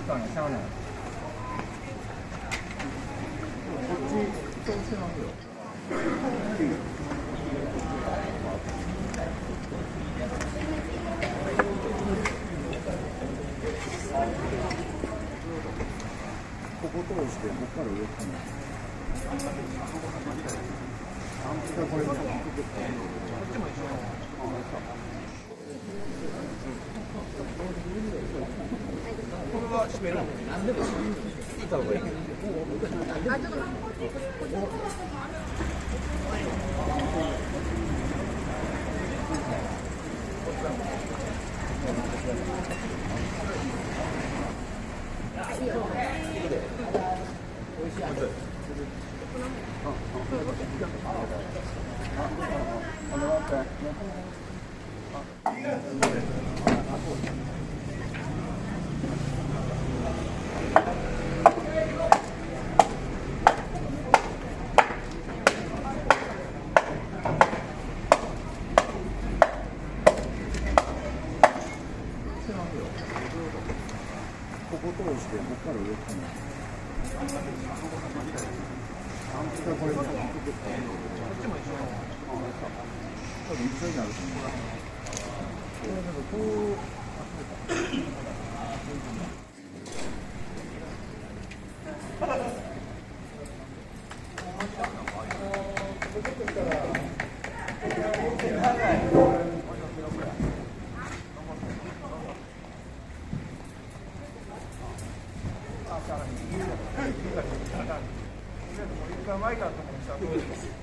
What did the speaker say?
間やしゃあない。こっち調子ますよ。ここ通してここから上かな。これこっちも一緒。これは閉めるの？何でも閉めた方がいい。ここ通してここから上かな。これこっちも一緒。多分一緒になると思う。こう。前からと思ったらどうですか。